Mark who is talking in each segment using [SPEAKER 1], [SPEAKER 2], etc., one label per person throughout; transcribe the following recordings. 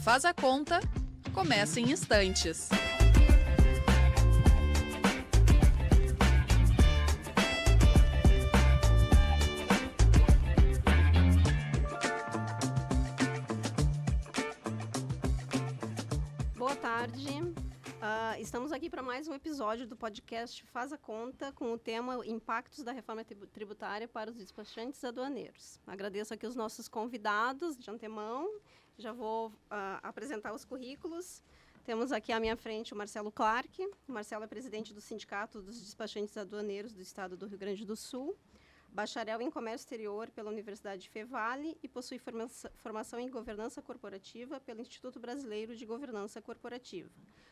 [SPEAKER 1] Faz a Conta começa em instantes.
[SPEAKER 2] Boa tarde. Estamos aqui para mais um episódio do podcast Faz a Conta com o tema Impactos da Reforma Tributária para os Despachantes Aduaneiros. Agradeço aqui os nossos convidados de antemão. Já vou apresentar os currículos. Temos aqui à minha frente o Marcelo Clark. O Marcelo é presidente do Sindicato dos Despachantes Aduaneiros do Estado do Rio Grande do Sul. Bacharel em Comércio Exterior pela Universidade Fevale e possui formação em Governança Corporativa pelo Instituto Brasileiro de Governança Corporativa,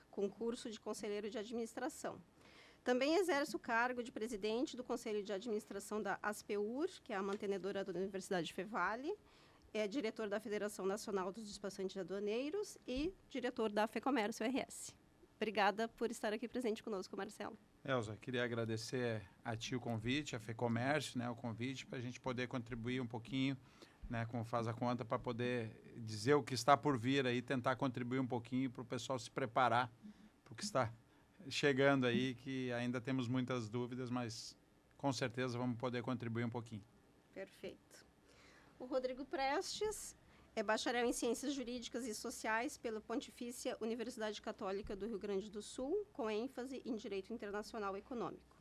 [SPEAKER 2] concurso de Conselheiro de Administração. Também exerce o cargo de presidente do Conselho de Administração da ASPEUR, que é a mantenedora da Universidade Fevale, é diretor da Federação Nacional dos Despachantes Aduaneiros e diretor da FEComércio RS. Obrigada por estar aqui presente conosco, Marcelo.
[SPEAKER 3] Elza, queria agradecer a ti o convite, a FEComércio, o convite para a gente poder contribuir um pouquinho, com o Faz a Conta, para poder dizer o que está por vir aí, tentar contribuir um pouquinho para o pessoal se preparar para o que está chegando aí, que ainda temos muitas dúvidas, mas com certeza vamos poder contribuir um pouquinho.
[SPEAKER 2] Perfeito. O Rodrigo Prestes é bacharel em Ciências Jurídicas e Sociais pela Pontifícia Universidade Católica do Rio Grande do Sul, com ênfase em Direito Internacional Econômico.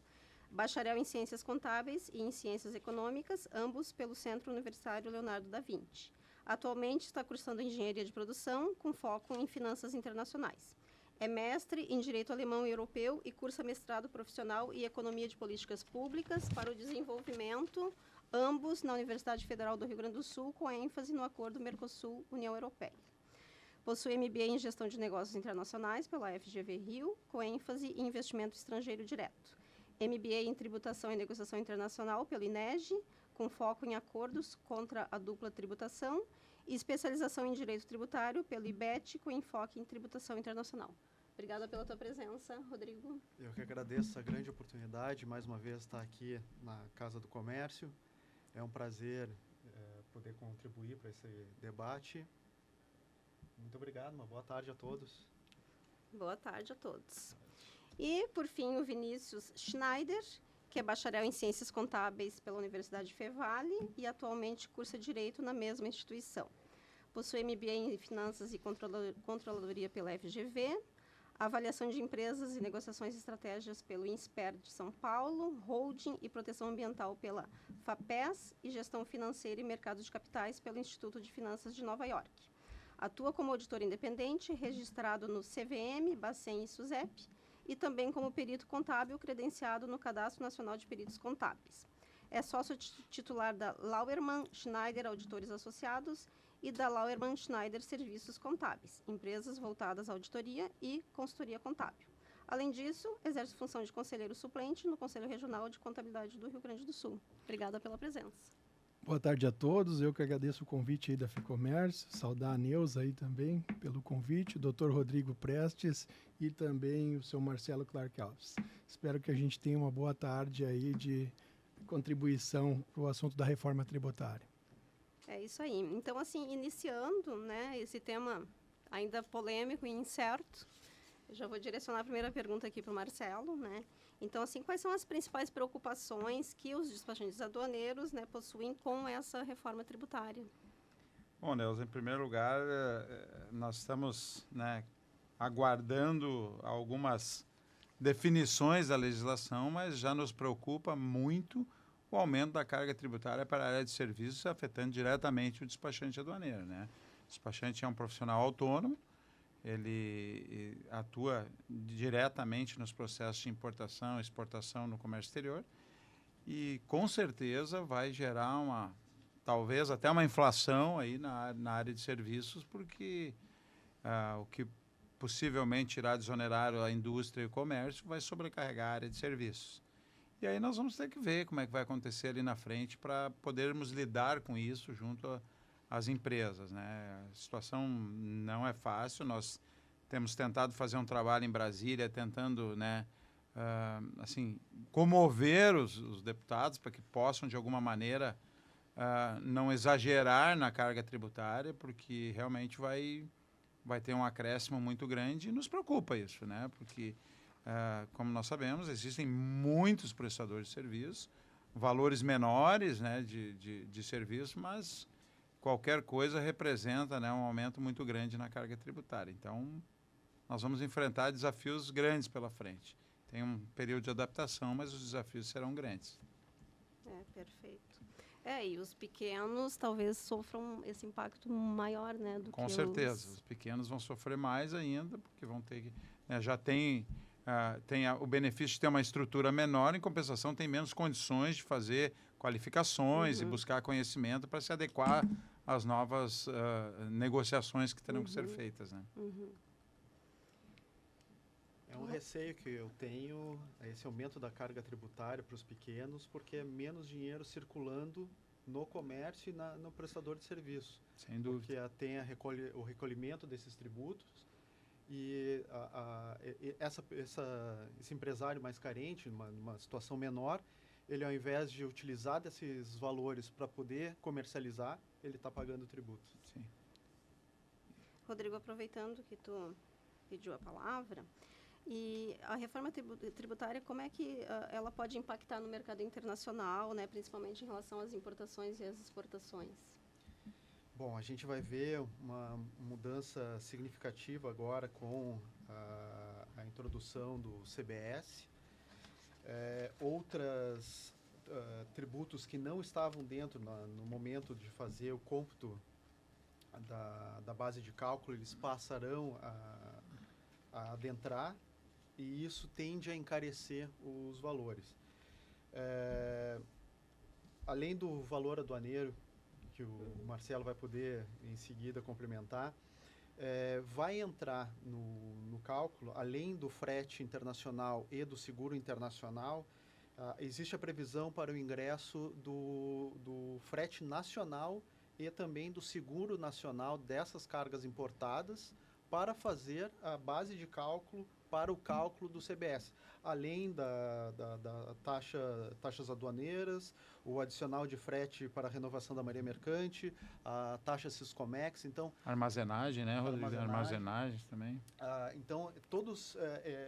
[SPEAKER 2] Bacharel em Ciências Contábeis e em Ciências Econômicas, ambos pelo Centro Universitário Leonardo da Vinci. Atualmente está cursando Engenharia de Produção, com foco em Finanças Internacionais. É mestre em Direito Alemão e Europeu e cursa mestrado profissional em Economia de Políticas Públicas para o Desenvolvimento, ambos na Universidade Federal do Rio Grande do Sul, com ênfase no Acordo Mercosul-União Europeia. Possui MBA em Gestão de Negócios Internacionais pela FGV Rio, com ênfase em Investimento Estrangeiro Direto. MBA em Tributação e Negociação Internacional pelo INEGI, com foco em acordos contra a dupla tributação, e especialização em Direito Tributário pelo IBET, com enfoque em Tributação Internacional. Obrigada pela tua presença, Rodrigo.
[SPEAKER 4] Eu que agradeço a grande oportunidade, mais uma vez, estar aqui na Casa do Comércio. É um prazer poder contribuir para esse debate. Muito obrigado, uma boa tarde a todos.
[SPEAKER 2] Boa tarde a todos. E, por fim, o Vinícius Schneider, que é bacharel em Ciências Contábeis pela Universidade Fevale e atualmente cursa Direito na mesma instituição. Possui MBA em Finanças e Controladoria pela FGV, Avaliação de Empresas e Negociações Estratégicas pelo INSPER de São Paulo, Holding e Proteção Ambiental pela FAPES e Gestão Financeira e Mercados de Capitais pelo Instituto de Finanças de Nova York. Atua como auditor independente, registrado no CVM, Bacen e SUSEP, e também como perito contábil credenciado no Cadastro Nacional de Peritos Contábeis. É sócio titular da Lauermann Schneider Auditores Associados e da Lauermann Schneider Serviços Contábeis, empresas voltadas à auditoria e consultoria contábil. Além disso, exerce função de conselheiro suplente no Conselho Regional de Contabilidade do Rio Grande do Sul. Obrigada pela presença.
[SPEAKER 5] Boa tarde a todos, eu que agradeço o convite aí da FEComércio, saudar a Neuza aí também pelo convite, o Dr. Rodrigo Prestes e também o seu Marcelo Clark Alves. Espero que a gente tenha uma boa tarde aí de contribuição para o assunto da reforma tributária.
[SPEAKER 2] É isso aí. Então, assim, iniciando, esse tema ainda polêmico e incerto, eu já vou direcionar a primeira pergunta aqui para o Marcelo, Então, assim, quais são as principais preocupações que os despachantes aduaneiros, possuem com essa reforma tributária?
[SPEAKER 3] Bom, Neuza, em primeiro lugar, nós estamos aguardando algumas definições da legislação, mas já nos preocupa muito o aumento da carga tributária para a área de serviços, afetando diretamente o despachante aduaneiro, O despachante é um profissional autônomo, ele atua diretamente nos processos de importação e exportação no comércio exterior e, com certeza, vai gerar talvez até uma inflação aí na área de serviços, porque o que possivelmente irá desonerar a indústria e o comércio vai sobrecarregar a área de serviços. E aí nós vamos ter que ver como é que vai acontecer ali na frente para podermos lidar com isso junto às empresas, A situação não é fácil, nós temos tentado fazer um trabalho em Brasília, tentando, comover os deputados para que possam, de alguma maneira, não exagerar na carga tributária, porque realmente vai vai ter um acréscimo muito grande e nos preocupa isso, né? Porque, como nós sabemos, existem muitos prestadores de serviço, valores menores, né, de serviço, mas qualquer coisa representa, né, um aumento muito grande na carga tributária. Então, nós vamos enfrentar desafios grandes pela frente. Tem um período de adaptação, mas os desafios serão grandes.
[SPEAKER 2] Perfeito. E os pequenos talvez sofram esse impacto maior, né, do
[SPEAKER 3] Com
[SPEAKER 2] que
[SPEAKER 3] certeza. Os pequenos vão sofrer mais ainda, porque vão ter que... né, já tem, o benefício de ter uma estrutura menor, em compensação tem menos condições de fazer qualificações e buscar conhecimento para se adequar às novas negociações que terão que ser feitas, né?
[SPEAKER 4] É um receio que eu tenho, esse aumento da carga tributária para os pequenos, porque é menos dinheiro circulando no comércio e no prestador de serviço.
[SPEAKER 3] Sem dúvida.
[SPEAKER 4] Porque tem o recolhimento desses tributos e esse empresário mais carente, numa situação menor, ele ao invés de utilizar desses valores para poder comercializar, ele está pagando tributo.
[SPEAKER 3] Sim.
[SPEAKER 2] Rodrigo, aproveitando que tu pediu a palavra, e a reforma tributária, como é que ela pode impactar no mercado internacional, né, principalmente em relação às importações e às exportações?
[SPEAKER 4] Bom, a gente vai ver uma mudança significativa agora com a introdução do CBS. Outros tributos que não estavam dentro no momento de fazer o cômputo da base de cálculo, eles passarão a adentrar, e isso tende a encarecer os valores. Além do valor aduaneiro, que o Marcelo vai poder em seguida complementar, vai entrar no cálculo, além do frete internacional e do seguro internacional, existe a previsão para o ingresso do frete nacional e também do seguro nacional dessas cargas importadas para fazer a base de cálculo para o cálculo do CBS, além da taxas aduaneiras, o adicional de frete para a renovação da marinha mercante, a taxa Siscomex, então...
[SPEAKER 3] Armazenagem, né, Rodrigo? Armazenagem também.
[SPEAKER 4] Então, todos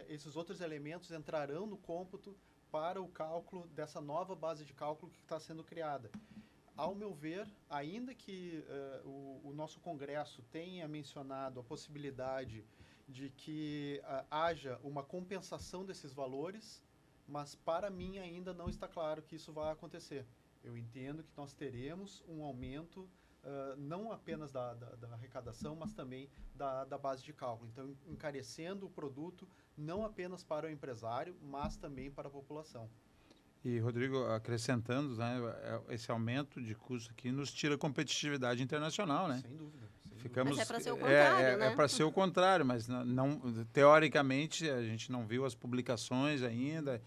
[SPEAKER 4] esses outros elementos entrarão no cômputo para o cálculo dessa nova base de cálculo que está sendo criada. Ao meu ver, ainda que o nosso Congresso tenha mencionado a possibilidade de que haja uma compensação desses valores, mas para mim ainda não está claro que isso vai acontecer. Eu entendo que nós teremos um aumento não apenas da arrecadação, mas também da base de cálculo. Então, encarecendo o produto não apenas para o empresário, mas também para a população.
[SPEAKER 3] E, Rodrigo, acrescentando, né, esse aumento de custo aqui nos tira competitividade internacional, né?
[SPEAKER 4] Sem dúvida.
[SPEAKER 2] Mas é para ser o contrário, né?
[SPEAKER 3] É para ser o contrário, mas não, teoricamente a gente não viu as publicações ainda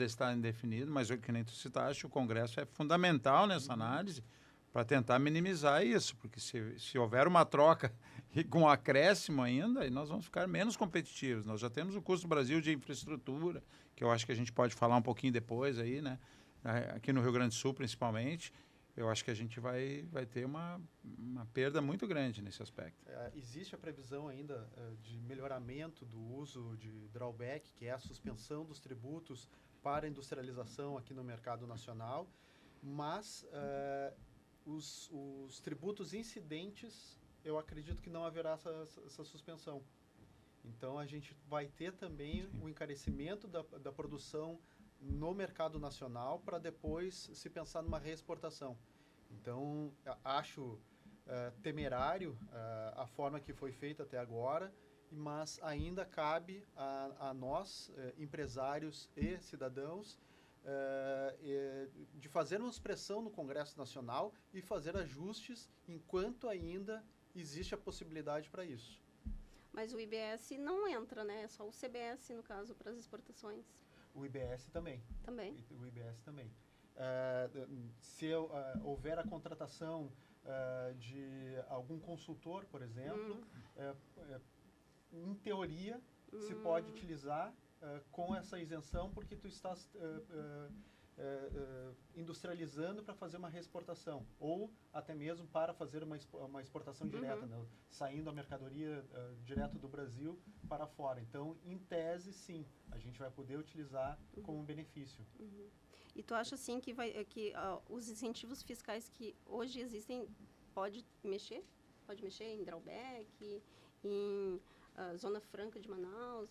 [SPEAKER 3] está indefinido, mas que nem tu citaste, o Congresso é fundamental nessa análise para tentar minimizar isso, porque se houver uma troca e com acréscimo ainda, aí nós vamos ficar menos competitivos. Nós já temos o custo do Brasil de infraestrutura, que eu acho que a gente pode falar um pouquinho depois aí, né? Aqui no Rio Grande do Sul, principalmente, eu acho que a gente vai ter uma perda muito grande nesse aspecto.
[SPEAKER 4] Existe a previsão ainda de melhoramento do uso de drawback, que é a suspensão dos tributos para a industrialização aqui no mercado nacional, mas os tributos incidentes, eu acredito que não haverá essa suspensão. Então, a gente vai ter também o encarecimento da produção no mercado nacional para depois se pensar numa reexportação. Então, acho temerário a forma que foi feita até agora, mas ainda cabe a nós, empresários e cidadãos, de fazermos pressão no Congresso Nacional e fazer ajustes enquanto ainda existe a possibilidade para isso.
[SPEAKER 2] Mas o IBS não entra, né? É só o CBS, no caso, para as exportações.
[SPEAKER 4] O IBS também.
[SPEAKER 2] Também.
[SPEAKER 4] O IBS também. Se houver a contratação de algum consultor, por exemplo, em teoria, se pode utilizar com essa isenção, porque tu estás industrializando para fazer uma reexportação, ou até mesmo para fazer uma exportação direta, né? Saindo a mercadoria direto do Brasil para fora. Então, em tese, sim, a gente vai poder utilizar como um benefício.
[SPEAKER 2] E tu acha, assim, que os incentivos fiscais que hoje existem, pode mexer em drawback, em Zona Franca de Manaus?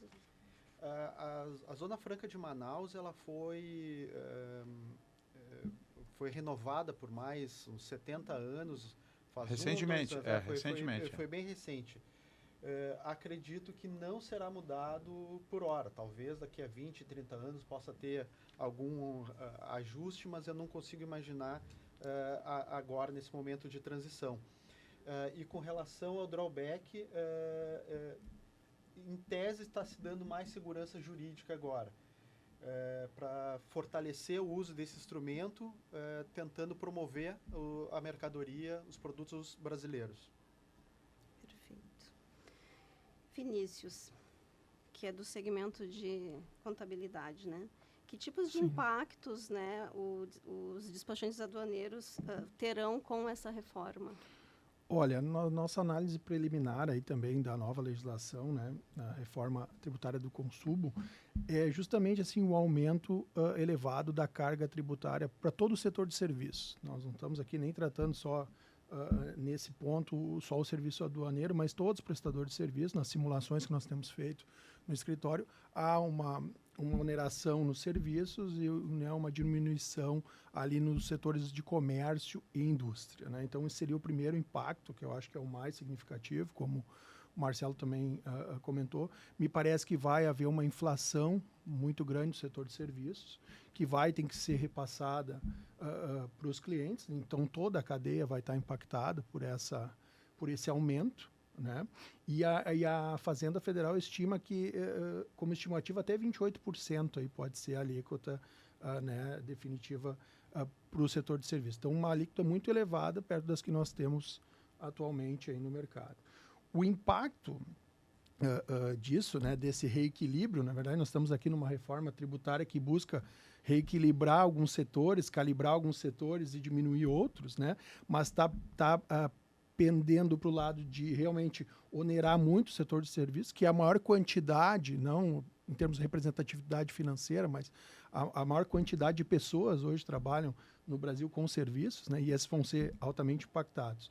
[SPEAKER 4] A Zona Franca de Manaus, ela foi renovada por mais uns 70 anos.
[SPEAKER 3] Recentemente, recentemente.
[SPEAKER 4] Foi bem recente. Acredito que não será mudado por hora. Talvez daqui a 20, 30 anos possa ter algum ajuste, mas eu não consigo imaginar agora, nesse momento de transição. E com relação ao drawback, em tese está se dando mais segurança jurídica agora, para fortalecer o uso desse instrumento, tentando promover a mercadoria, os produtos brasileiros.
[SPEAKER 2] Perfeito. Vinícius, que é do segmento de contabilidade, né? Que tipos de impactos, né, os despachantes aduaneiros terão com essa reforma?
[SPEAKER 5] Olha, nossa análise preliminar aí também da nova legislação, né, a reforma tributária do consumo, é justamente assim o aumento elevado da carga tributária para todo o setor de serviços. Nós não estamos aqui nem tratando só nesse ponto só o serviço aduaneiro, mas todos os prestadores de serviço, nas simulações que nós temos feito no escritório, há uma oneração nos serviços e, né, uma diminuição ali nos setores de comércio e indústria, né? Então, esse seria o primeiro impacto, que eu acho que é o mais significativo, como o Marcelo também comentou. Me parece que vai haver uma inflação muito grande no setor de serviços, que tem que ser repassada para os clientes. Então, toda a cadeia vai estar impactada por esse aumento, né? E a Fazenda Federal estima que, como estimativa, até 28% aí pode ser a alíquota né, definitiva para o setor de serviços. Então, uma alíquota muito elevada, perto das que nós temos atualmente aí no mercado. O impacto disso, né, desse reequilíbrio, na verdade, nós estamos aqui numa reforma tributária que busca reequilibrar alguns setores, calibrar alguns setores e diminuir outros, né? Mas está pendendo para o lado de realmente onerar muito o setor de serviços, que é a maior quantidade, não em termos de representatividade financeira, mas a maior quantidade de pessoas hoje trabalham no Brasil com serviços, né, e esses vão ser altamente impactados.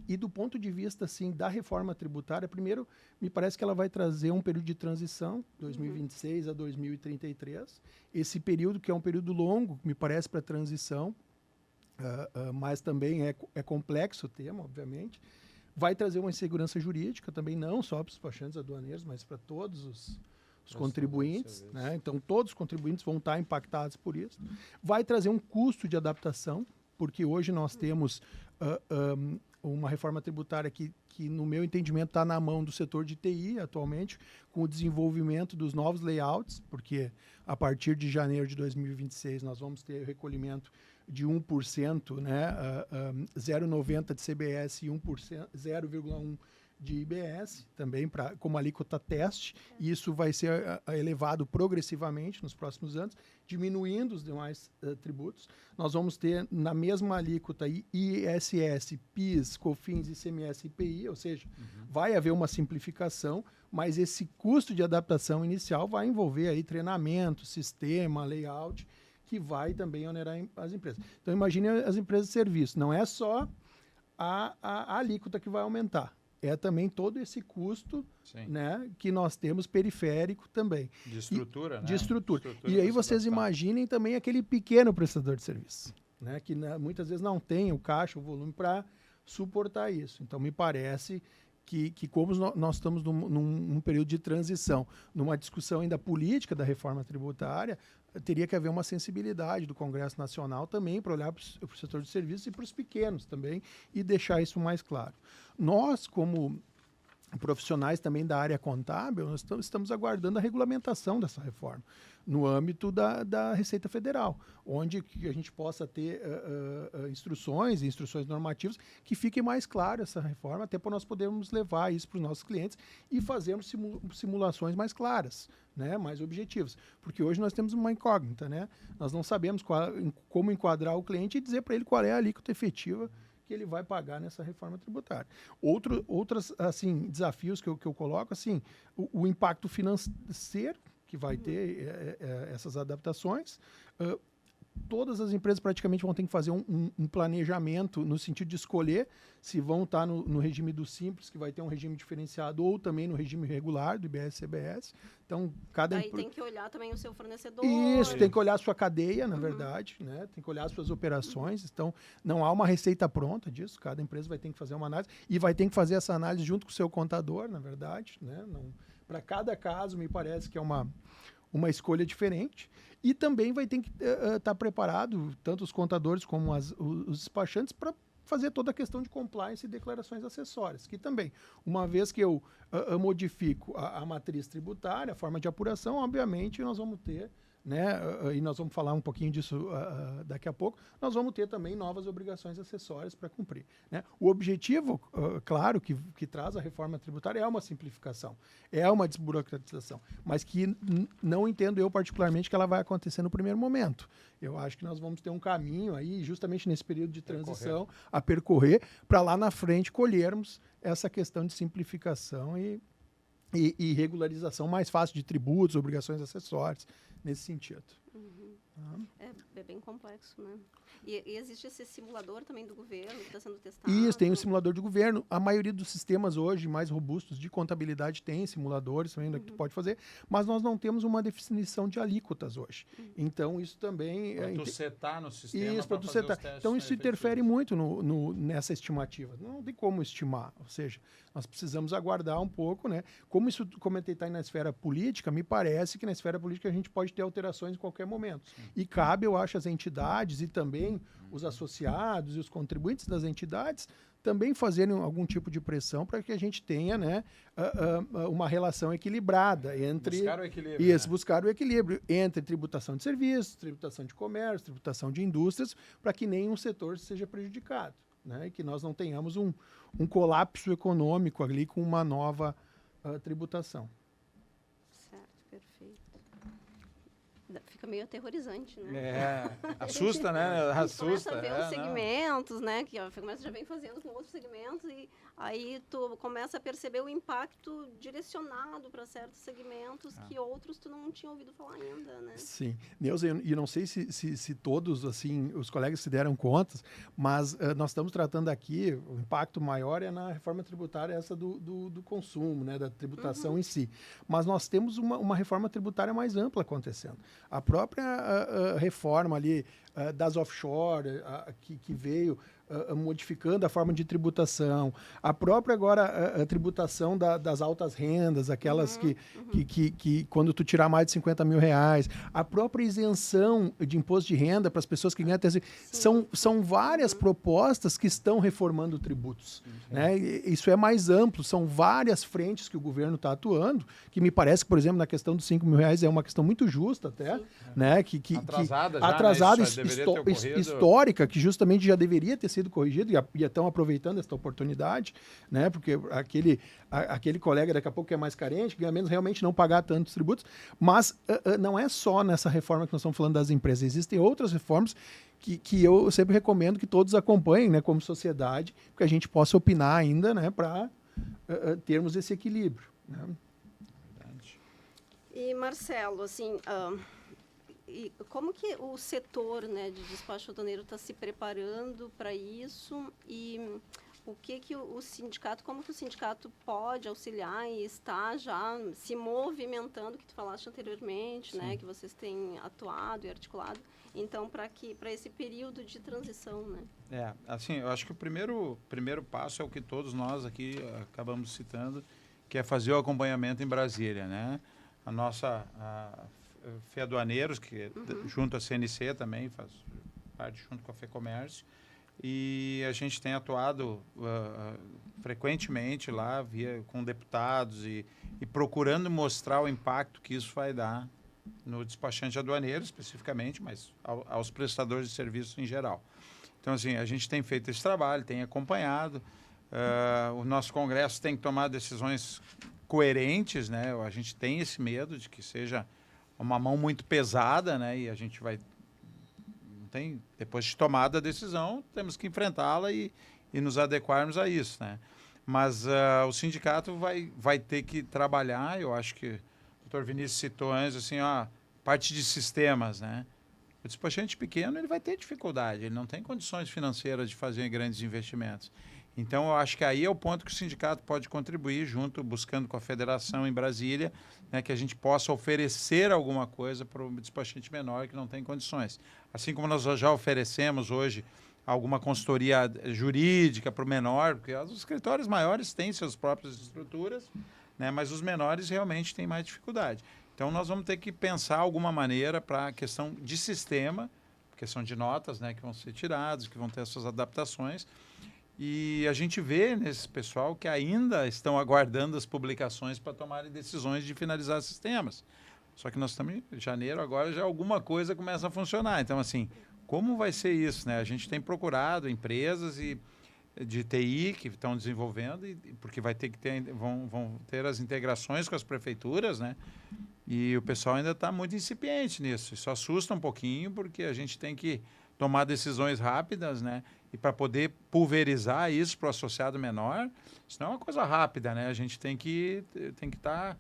[SPEAKER 5] E do ponto de vista assim, da reforma tributária, primeiro, me parece que ela vai trazer um período de transição, 2026 a 2033. Esse período, que é um período longo, me parece, para transição, mas também é complexo o tema, obviamente. Vai trazer uma insegurança jurídica também, não só para os despachantes aduaneiros, mas para todos os contribuintes, né? Então, todos os contribuintes vão estar impactados por isso. Vai trazer um custo de adaptação, porque hoje nós temos uma reforma tributária que, no meu entendimento, está na mão do setor de TI atualmente, com o desenvolvimento dos novos layouts, porque a partir de janeiro de 2026 nós vamos ter o recolhimento de 1%, né, 0,90% de CBS e 0,1% de IBS, também como alíquota teste, e isso vai ser elevado progressivamente nos próximos anos, diminuindo os demais tributos. Nós vamos ter na mesma alíquota ISS, PIS, COFINS, ICMS e IPI, ou seja, vai haver uma simplificação, mas esse custo de adaptação inicial vai envolver aí treinamento, sistema, layout, que vai também onerar as empresas. Então, imagine as empresas de serviço. Não é só a alíquota que vai aumentar. É também todo esse custo, né, que nós temos periférico também.
[SPEAKER 3] De estrutura, né?
[SPEAKER 5] De estrutura. E aí vocês imaginem também aquele pequeno prestador de serviço, né, que muitas vezes não tem o caixa, o volume para suportar isso. Então, me parece que como nós estamos num período de transição, numa discussão ainda política da reforma tributária, teria que haver uma sensibilidade do Congresso Nacional também para olhar para o setor de serviços e para os pequenos também e deixar isso mais claro. Nós, como profissionais também da área contábil, nós estamos aguardando a regulamentação dessa reforma no âmbito da Receita Federal, onde que a gente possa ter instruções normativas que fiquem mais claras essa reforma, até para nós podermos levar isso para os nossos clientes e fazermos simulações mais claras, né, mais objetivas. Porque hoje nós temos uma incógnita, né? Nós não sabemos como enquadrar o cliente e dizer para ele qual é a alíquota efetiva que ele vai pagar nessa reforma tributária. Outros assim, desafios que eu coloco, assim, o impacto financeiro que vai ter essas adaptações. Todas as empresas praticamente vão ter que fazer um planejamento no sentido de escolher se vão estar no regime do Simples, que vai ter um regime diferenciado, ou também no regime regular do IBS-CBS. Então,
[SPEAKER 2] Aí tem que olhar também o seu fornecedor.
[SPEAKER 5] Isso, tem que olhar a sua cadeia, na verdade, né? Tem que olhar as suas operações. Então, não há uma receita pronta disso. Cada empresa vai ter que fazer uma análise e vai ter que fazer essa análise junto com o seu contador, na verdade, né? Para cada caso, me parece que é uma escolha diferente. E também vai ter que estar preparado, tanto os contadores como os despachantes, para fazer toda a questão de compliance e declarações acessórias, que também, uma vez que eu modifico a matriz tributária, a forma de apuração, obviamente nós vamos ter, né, e nós vamos falar um pouquinho disso daqui a pouco, nós vamos ter também novas obrigações acessórias para cumprir, né? O objetivo, claro, que traz a reforma tributária é uma simplificação, é uma desburocratização, mas que não entendo eu particularmente que ela vai acontecer no primeiro momento. Eu acho que nós vamos ter um caminho aí, justamente nesse período de transição, a percorrer, para lá na frente colhermos essa questão de simplificação e regularização mais fácil de tributos, obrigações acessórias, nesse sentido.
[SPEAKER 2] É bem complexo, né? E existe esse simulador também do governo que está sendo testado?
[SPEAKER 5] Isso, tem o simulador de governo. A maioria dos sistemas hoje mais robustos de contabilidade tem simuladores também que tu pode fazer, mas nós não temos uma definição de alíquotas hoje. Então, isso também...
[SPEAKER 3] Para tu setar no sistema.
[SPEAKER 5] Isso, para tu setar. Então, isso interfere muito nessa estimativa. Não tem como estimar. Ou seja, nós precisamos aguardar um pouco, né? Como isso, comentei, está na esfera política, me parece que na esfera política a gente pode ter alterações em qualquer momento. Sim. E cabe, eu acho, às entidades e também os associados e os contribuintes das entidades também fazerem algum tipo de pressão para que a gente tenha, né, uma relação equilibrada entre...
[SPEAKER 3] Buscar o equilíbrio.
[SPEAKER 5] Isso, buscar o equilíbrio entre tributação de serviços, tributação de comércio, tributação de indústrias, para que nenhum setor seja prejudicado, né, e que nós não tenhamos um colapso econômico ali com uma nova tributação.
[SPEAKER 2] Certo, perfeito. Fica meio aterrorizante, né?
[SPEAKER 3] Assusta, né? Assusta.
[SPEAKER 2] Começa a ver os segmentos, né? Que a FEComércio já vem fazendo com outros segmentos e aí tu começa a perceber o impacto direcionado para certos segmentos que outros tu não tinha ouvido falar ainda, né?
[SPEAKER 5] Sim. Neuza, e não sei se todos, assim, os colegas se deram conta, mas nós estamos tratando aqui, o impacto maior é na reforma tributária essa do consumo, né? Da tributação em si. Mas nós temos uma reforma tributária mais ampla acontecendo. A própria reforma ali das offshore, que veio modificando a forma de tributação, a própria agora a tributação das altas rendas, aquelas que quando tu tirar mais de 50 mil reais, a própria isenção de imposto de renda para as pessoas que ganham até... São várias propostas que estão reformando tributos. Né? Isso é mais amplo, são várias frentes que o governo está atuando, que me parece que, por exemplo, na questão dos 5 mil reais é uma questão muito justa até, né? Atrasada, histórica, que justamente já deveria ter sido corrigido e estão aproveitando esta oportunidade, né? Porque aquele colega daqui a pouco que é mais carente, ganha menos, realmente não pagar tantos tributos, mas não é só nessa reforma que nós estamos falando das empresas, existem outras reformas que eu sempre recomendo que todos acompanhem, né, como sociedade, que a gente possa opinar ainda, né, para termos esse equilíbrio, né?
[SPEAKER 2] E Marcelo, assim, e como que o setor, né, de despacho aduaneiro está se preparando para isso e o que o sindicato, como que o sindicato pode auxiliar e está já se movimentando, que tu falaste anteriormente, né, que vocês têm atuado e articulado, então para esse período de transição, né?
[SPEAKER 3] Assim, eu acho que o primeiro passo é o que todos nós aqui acabamos citando, que é fazer o acompanhamento em Brasília, né? A nossa FEAduaneiros, que junto à CNC também faz parte junto com a FEComércio, e a gente tem atuado frequentemente lá com deputados e procurando mostrar o impacto que isso vai dar no despachante aduaneiro especificamente, mas aos prestadores de serviços em geral. Então, assim, a gente tem feito esse trabalho, tem acompanhado, o nosso Congresso tem que tomar decisões coerentes, né? A gente tem esse medo de que seja uma mão muito pesada, né? E a gente vai... Depois de tomada a decisão, temos que enfrentá-la e nos adequarmos a isso, né? Mas o sindicato vai ter que trabalhar, eu acho que o doutor Vinícius citou antes, assim, parte de sistemas, né? O despachante pequeno ele vai ter dificuldade, ele não tem condições financeiras de fazer grandes investimentos. Então, eu acho que aí é o ponto que o sindicato pode contribuir junto, buscando com a federação em Brasília, né, que a gente possa oferecer alguma coisa para o despachante menor que não tem condições. Assim como nós já oferecemos hoje alguma consultoria jurídica para o menor, porque os escritórios maiores têm suas próprias estruturas, né, mas os menores realmente têm mais dificuldade. Então, nós vamos ter que pensar alguma maneira para a questão de sistema, questão de notas, né, que vão ser tiradas, que vão ter suas adaptações. E a gente vê nesse pessoal que ainda estão aguardando as publicações para tomarem decisões de finalizar sistemas. Só que nós estamos em janeiro, agora já alguma coisa começa a funcionar. Então, assim, como vai ser isso, né? A gente tem procurado empresas de TI que estão desenvolvendo, porque vai ter que vão ter as integrações com as prefeituras, né? E o pessoal ainda está muito incipiente nisso. Isso assusta um pouquinho, porque a gente tem que tomar decisões rápidas, né? E para poder pulverizar isso para o associado menor, isso não é uma coisa rápida, né? A gente tem que estar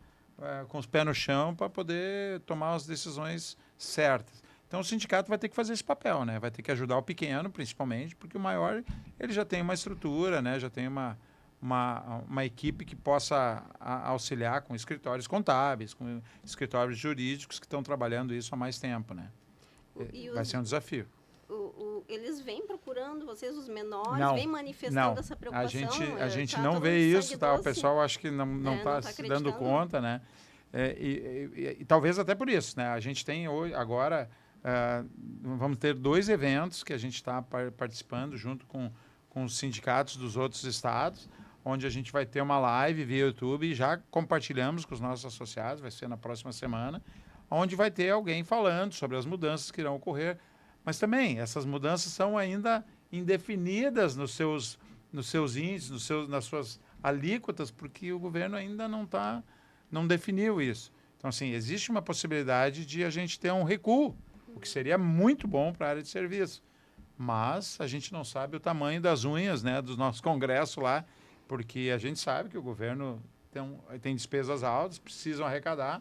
[SPEAKER 3] com os pés no chão para poder tomar as decisões certas. Então, o sindicato vai ter que fazer esse papel, né? Vai ter que ajudar o pequeno, principalmente, porque o maior ele já tem uma estrutura, né? Já tem uma equipe que possa auxiliar com escritórios contábeis, com escritórios jurídicos que estão trabalhando isso há mais tempo, né? Vai ser um desafio.
[SPEAKER 2] Eles vêm procurando vocês, os menores,
[SPEAKER 3] não,
[SPEAKER 2] vêm manifestando
[SPEAKER 3] não.
[SPEAKER 2] essa preocupação?
[SPEAKER 3] A gente
[SPEAKER 2] tá
[SPEAKER 3] não vê isso, tá? O
[SPEAKER 2] doce.
[SPEAKER 3] pessoal acho que não está se dando conta, né? E talvez até por isso, né? A gente tem hoje, agora, vamos ter 2 eventos que a gente está participando junto com os sindicatos dos outros estados, onde a gente vai ter uma live via YouTube e já compartilhamos com os nossos associados, vai ser na próxima semana, onde vai ter alguém falando sobre as mudanças que irão ocorrer. Mas também, essas mudanças são ainda indefinidas nos seus índices, nas suas alíquotas, porque o governo ainda não definiu isso. Então, assim, existe uma possibilidade de a gente ter um recuo, o que seria muito bom para a área de serviço. Mas a gente não sabe o tamanho das unhas, né, do nosso Congresso lá, porque a gente sabe que o governo tem despesas altas, precisam arrecadar,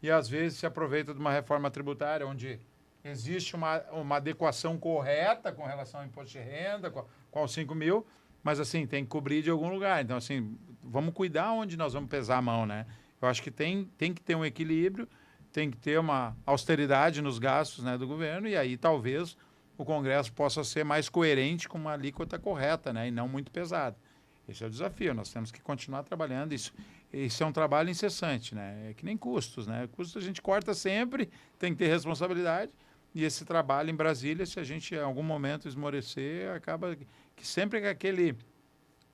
[SPEAKER 3] e às vezes se aproveita de uma reforma tributária onde existe uma adequação correta com relação ao imposto de renda, com os 5 mil, mas assim, tem que cobrir de algum lugar. Então, assim, vamos cuidar onde nós vamos pesar a mão, né? Eu acho que tem que ter um equilíbrio, tem que ter uma austeridade nos gastos, né, do governo, e aí talvez o Congresso possa ser mais coerente com uma alíquota correta, né, e não muito pesada. Esse é o desafio, nós temos que continuar trabalhando isso. Isso é um trabalho incessante, né? É que nem custos, né? Custos a gente corta sempre, tem que ter responsabilidade. E esse trabalho em Brasília, se a gente em algum momento esmorecer, acaba que sempre que aquele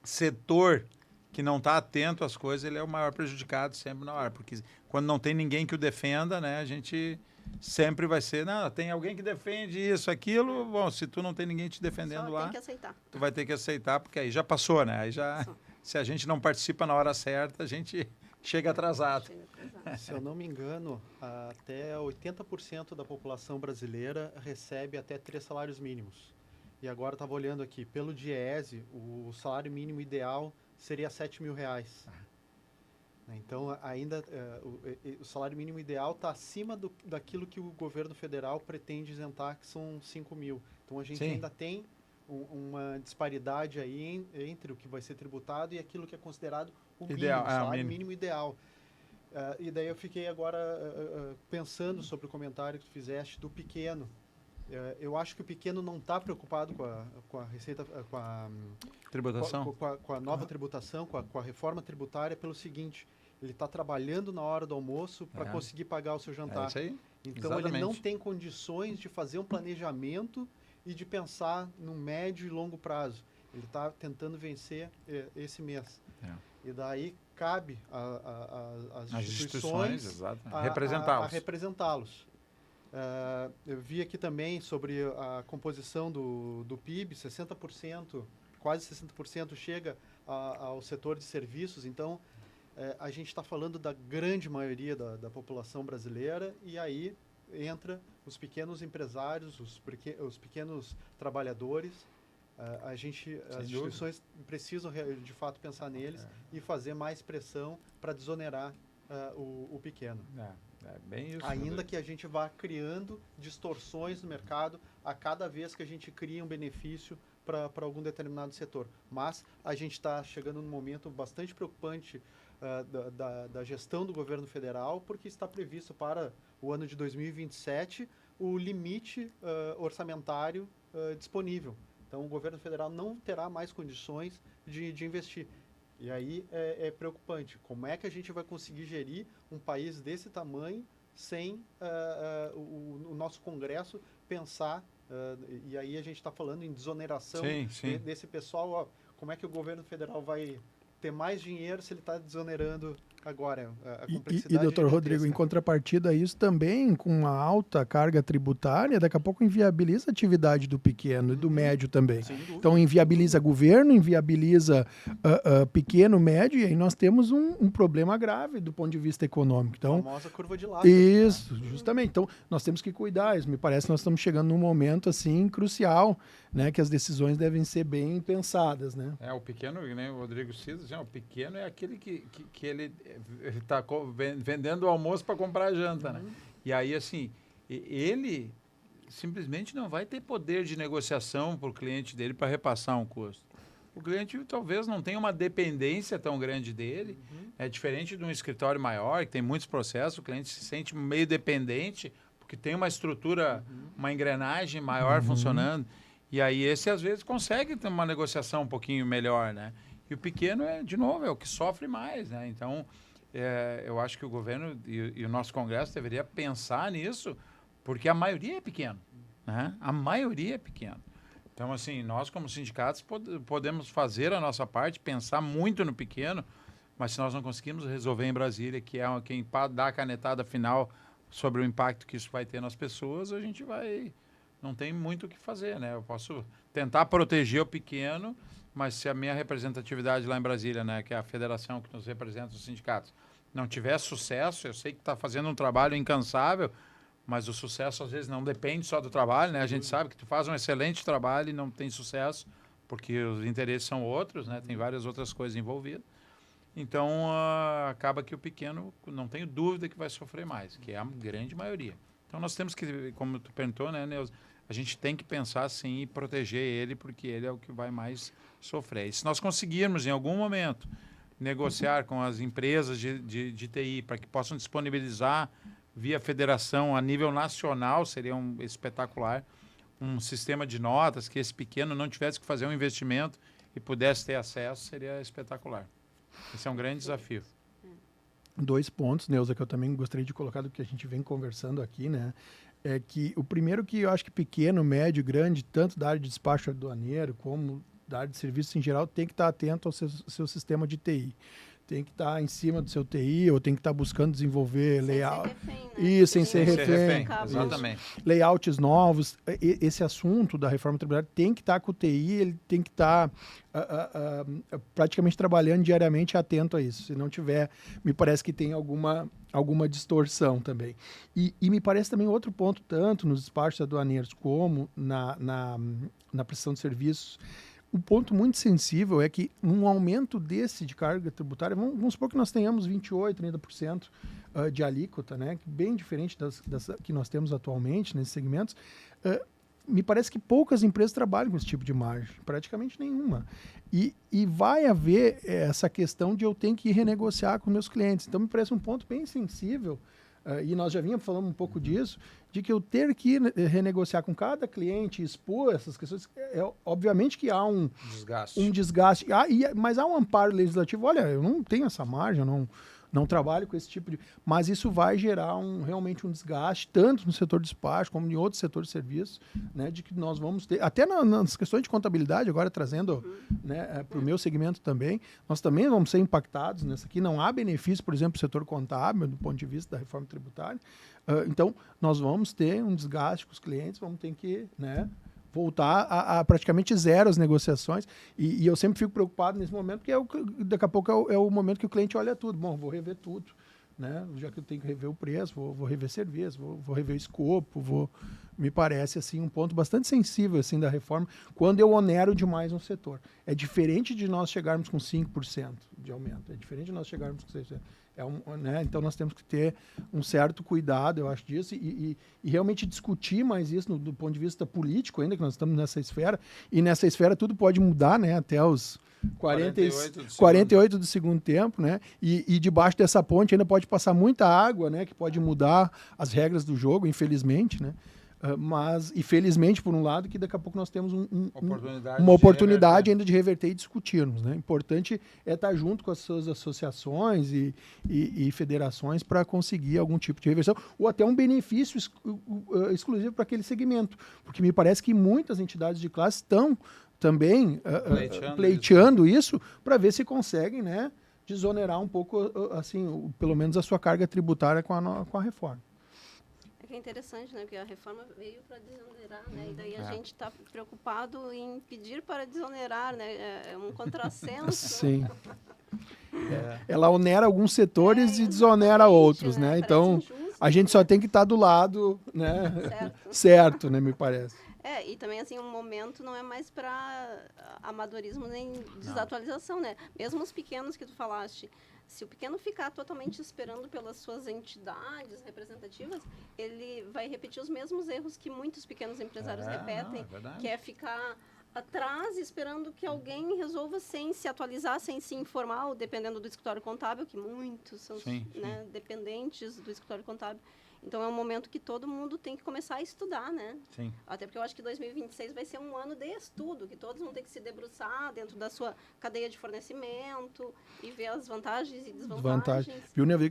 [SPEAKER 3] setor que não está atento às coisas, ele é o maior prejudicado sempre na hora. Porque quando não tem ninguém que o defenda, né? A gente sempre vai ser, não, tem alguém que defende isso, aquilo. Bom, se tu não tem ninguém te defendendo lá,
[SPEAKER 2] tem que aceitar.
[SPEAKER 3] Tu vai ter que aceitar, porque aí já passou, né? Aí já, se a gente não participa na hora certa, a gente chega atrasado.
[SPEAKER 4] Se eu não me engano, até 80% da população brasileira recebe até 3 salários mínimos. E agora eu estava olhando aqui, pelo DIEESE, o salário mínimo ideal seria R$7 mil. Então, ainda o salário mínimo ideal está acima daquilo que o governo federal pretende isentar, que são 5 mil. Então, a gente ainda tem uma disparidade aí entre o que vai ser tributado e aquilo que é considerado o mínimo, o salário mínimo ideal. E daí eu fiquei agora pensando sobre o comentário que tu fizeste do pequeno. Eu acho que o pequeno não está preocupado com a receita, com a
[SPEAKER 3] tributação,
[SPEAKER 4] com a nova tributação, com a reforma tributária, pelo seguinte: ele está trabalhando na hora do almoço para conseguir pagar o seu jantar.
[SPEAKER 3] É isso aí.
[SPEAKER 4] Então, ele não tem condições de fazer um planejamento e de pensar no médio e longo prazo. Ele está tentando vencer esse mês. E daí cabe às instituições a representá-los. Eu vi aqui também sobre a composição do PIB, 60%, quase 60% chega ao setor de serviços. Então, a gente está falando da grande maioria da população brasileira, e aí entra os pequenos empresários, os pequenos trabalhadores. As instituições precisam, de fato, pensar neles e fazer mais pressão para desonerar o pequeno.
[SPEAKER 3] Bem isso,
[SPEAKER 4] ainda que a gente vá criando distorções no mercado a cada vez que a gente cria um benefício para algum determinado setor. Mas a gente está chegando num momento bastante preocupante da gestão do governo federal, porque está previsto para o ano de 2027 o limite orçamentário disponível. Então, o governo federal não terá mais condições de investir. E aí é preocupante. Como é que a gente vai conseguir gerir um país desse tamanho sem o nosso Congresso pensar, e aí a gente está falando em desoneração desse pessoal. Ó, como é que o governo federal vai ter mais dinheiro se ele está desonerando agora? A complexidade
[SPEAKER 5] doutor Rodrigo, em contrapartida a isso também, com uma alta carga tributária, daqui a pouco inviabiliza a atividade do pequeno e do médio também. Então, inviabiliza governo, inviabiliza pequeno, médio, e aí nós temos um problema grave do ponto de vista econômico. Então,
[SPEAKER 4] a famosa curva de lastro.
[SPEAKER 5] Isso, justamente. Então, nós temos que cuidar. Isso me parece que nós estamos chegando num momento, assim, crucial, né, que as decisões devem ser bem pensadas, né?
[SPEAKER 3] O pequeno, né, o Rodrigo cita, assim, o pequeno é aquele que ele está vendendo o almoço para comprar a janta, né? E aí, assim, ele simplesmente não vai ter poder de negociação para o cliente dele para repassar um custo. O cliente talvez não tenha uma dependência tão grande dele. É diferente de um escritório maior, que tem muitos processos, o cliente se sente meio dependente, porque tem uma estrutura, uma engrenagem maior funcionando. E aí esse, às vezes, consegue ter uma negociação um pouquinho melhor, né? E o pequeno, de novo, é o que sofre mais, né? Então, eu acho que o governo e o nosso Congresso deveria pensar nisso, porque a maioria é pequena, né? A maioria é pequena. Então, assim, nós como sindicatos podemos fazer a nossa parte, pensar muito no pequeno, mas se nós não conseguirmos resolver em Brasília, que é quem dá a canetada final sobre o impacto que isso vai ter nas pessoas, a gente não tem muito o que fazer, né? Eu posso tentar proteger o pequeno, mas se a minha representatividade lá em Brasília, né, que é a federação que nos representa, os sindicatos, não tiver sucesso, eu sei que está fazendo um trabalho incansável, mas o sucesso às vezes não depende só do trabalho, né? A gente sabe que tu faz um excelente trabalho e não tem sucesso, porque os interesses são outros, né? Tem várias outras coisas envolvidas. Então, acaba que o pequeno, não tenho dúvida que vai sofrer mais, que é a grande maioria. Então, nós temos que, como tu perguntou, né, Neuza, a gente tem que pensar, sim, e proteger ele, porque ele é o que vai mais sofrer. E se nós conseguirmos, em algum momento, negociar com as empresas de TI para que possam disponibilizar via federação a nível nacional, seria espetacular, um sistema de notas que esse pequeno não tivesse que fazer um investimento e pudesse ter acesso, seria espetacular. Esse é um grande desafio.
[SPEAKER 5] 2 pontos, Neuza, que eu também gostaria de colocar do que a gente vem conversando aqui, né? É que o primeiro que eu acho que pequeno, médio, grande, tanto da área de despacho aduaneiro como da área de serviços em geral, tem que estar atento ao seu sistema de TI. Tem que estar em cima do seu TI, ou tem que estar buscando desenvolver layout. Isso, sem ser refém.
[SPEAKER 3] Exatamente.
[SPEAKER 5] Layouts novos. Esse assunto da reforma tributária tem que estar com o TI, ele tem que estar praticamente trabalhando diariamente atento a isso. Se não tiver, me parece que tem alguma distorção também. E me parece também outro ponto, tanto nos despachos aduaneiros como na prestação de serviços. Um ponto muito sensível é que um aumento desse de carga tributária, vamos supor que nós tenhamos 28%, 30% de alíquota, né, bem diferente das que nós temos atualmente nesses segmentos, me parece que poucas empresas trabalham com esse tipo de margem, praticamente nenhuma. E vai haver essa questão de eu ter que renegociar com meus clientes. Então, me parece um ponto bem sensível, e nós já vínhamos falando um pouco disso, de que eu ter que renegociar com cada cliente, expor essas questões, obviamente que há um desgaste. Mas há um amparo legislativo. Olha, eu não tenho essa margem, eu não trabalho com esse tipo de... Mas isso vai gerar realmente um desgaste, tanto no setor de despacho como em outros setores de serviços, né, de que nós vamos ter... Até nas questões de contabilidade, agora trazendo né, para o meu segmento também, nós também vamos ser impactados nessa aqui. Não há benefício, por exemplo, do setor contábil, do ponto de vista da reforma tributária. Então, nós vamos ter um desgaste com os clientes, vamos ter que... né, voltar a praticamente zero as negociações. E eu sempre fico preocupado nesse momento, porque daqui a pouco é o momento que o cliente olha tudo. Bom, vou rever tudo, né? Já que eu tenho que rever o preço, vou rever serviço, vou rever o escopo, me parece assim um ponto bastante sensível assim da reforma, quando eu onero demais um setor. É diferente de nós chegarmos com 5% de aumento, é diferente de nós chegarmos com 6%. Né? Então nós temos que ter um certo cuidado, eu acho, disso, e realmente discutir mais isso do ponto de vista político, ainda que nós estamos nessa esfera, e nessa esfera tudo pode mudar, né? Até os 48 do segundo tempo, né? E debaixo dessa ponte ainda pode passar muita água, né? Que pode mudar as regras do jogo, infelizmente, né? Mas, e felizmente, por um lado, que daqui a pouco nós temos uma oportunidade ainda de reverter e discutirmos. Né? Importante é estar junto com as suas associações e federações para conseguir algum tipo de reversão, ou até um benefício exclusivo para aquele segmento. Porque me parece que muitas entidades de classe estão também pleiteando isso para ver se conseguem, né, desonerar um pouco, assim, pelo menos a sua carga tributária com a reforma.
[SPEAKER 2] É interessante, né? Porque a reforma veio para desonerar, né? E daí a gente está preocupado em pedir para desonerar, né? É um contrassenso.
[SPEAKER 5] Sim. Ela onera alguns setores e desonera outros, né? Então, injusto, a gente só tem que estar do lado, né? Certo, né? Me parece.
[SPEAKER 2] E também, assim, um momento não é mais para amadorismo nem desatualização, né? Mesmo os pequenos que tu falaste, se o pequeno ficar totalmente esperando pelas suas entidades representativas, ele vai repetir os mesmos erros que muitos pequenos empresários repetem, que é ficar atrás esperando que alguém resolva sem se atualizar, sem se informar, ou dependendo do escritório contábil, que muitos são dependentes do escritório contábil. Então, é um momento que todo mundo tem que começar a estudar, né?
[SPEAKER 3] Sim.
[SPEAKER 2] Até porque eu acho que 2026 vai ser um ano de estudo, que todos vão ter que se debruçar dentro da sua cadeia de fornecimento e ver as vantagens e desvantagens.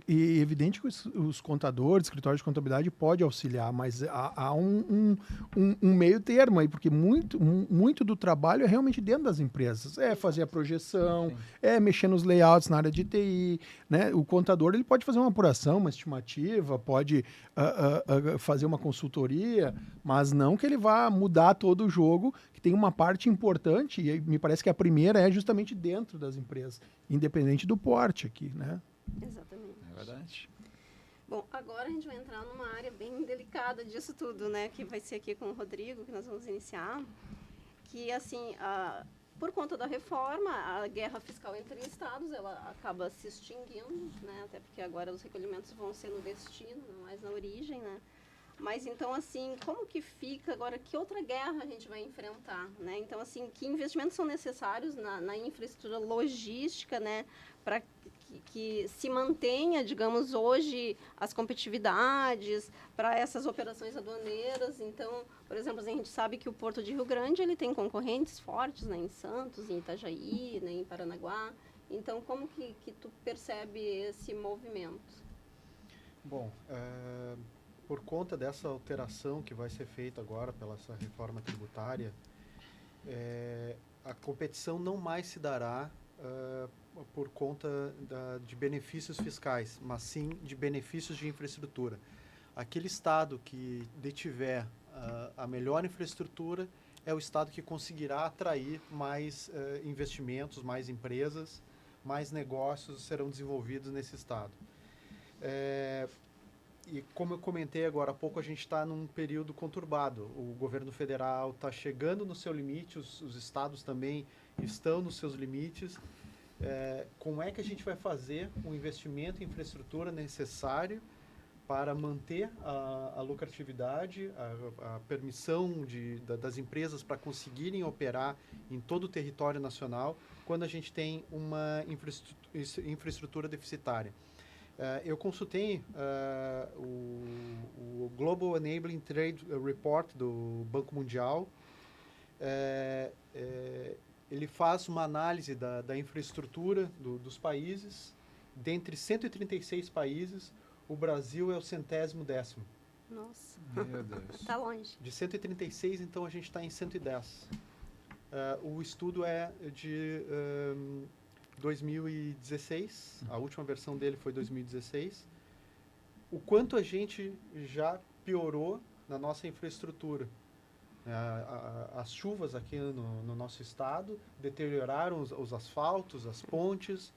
[SPEAKER 5] E evidente que os contadores, escritórios de contabilidade pode auxiliar, mas há um meio termo aí, porque muito do trabalho é realmente dentro das empresas. É fazer a projeção, é mexer nos layouts na área de TI, né? O contador ele pode fazer uma apuração, uma estimativa, pode fazer uma consultoria, mas não que ele vá mudar todo o jogo, que tem uma parte importante, e me parece que a primeira é justamente dentro das empresas, independente do porte aqui, né?
[SPEAKER 2] Exatamente.
[SPEAKER 3] É verdade.
[SPEAKER 2] Bom, agora a gente vai entrar numa área bem delicada disso tudo, né? Que vai ser aqui com o Rodrigo, que nós vamos iniciar. Que, assim, por conta da reforma, a guerra fiscal entre estados, ela acaba se extinguindo, né? Até porque agora os recolhimentos vão ser no destino, não mais na origem, né? Mas, então, assim, como que fica agora? Que outra guerra a gente vai enfrentar, né? Então, assim, que investimentos são necessários na infraestrutura logística, né? Para que se mantenha, digamos, hoje as competitividades para essas operações aduaneiras. Então, por exemplo, a gente sabe que o Porto de Rio Grande ele tem concorrentes fortes, né, em Santos, em Itajaí, né, em Paranaguá. Então, como que tu percebe esse movimento?
[SPEAKER 4] Bom, por conta dessa alteração que vai ser feita agora pela essa reforma tributária, a competição não mais se dará por conta de benefícios fiscais, mas sim de benefícios de infraestrutura. Aquele estado que detiver a melhor infraestrutura é o estado que conseguirá atrair mais investimentos, mais empresas, mais negócios serão desenvolvidos nesse estado. E como eu comentei agora há pouco, a gente está num período conturbado. O governo federal está chegando no seu limite, os estados também estão nos seus limites. Como é que a gente vai fazer um investimento em infraestrutura necessário para manter a lucratividade, a permissão das empresas para conseguirem operar em todo o território nacional quando a gente tem uma infraestrutura deficitária? Eu consultei o Global Enabling Trade Report do Banco Mundial. Ele faz uma análise da infraestrutura dos países dentre 136 países, o Brasil é o 110º.
[SPEAKER 2] Nossa,
[SPEAKER 3] Meu Deus.
[SPEAKER 2] tá longe.
[SPEAKER 4] De 136, então, a gente está em 110. O estudo é de 2016, a última versão dele foi 2016. O quanto a gente já piorou na nossa infraestrutura. As chuvas aqui no nosso estado deterioraram os asfaltos, as pontes.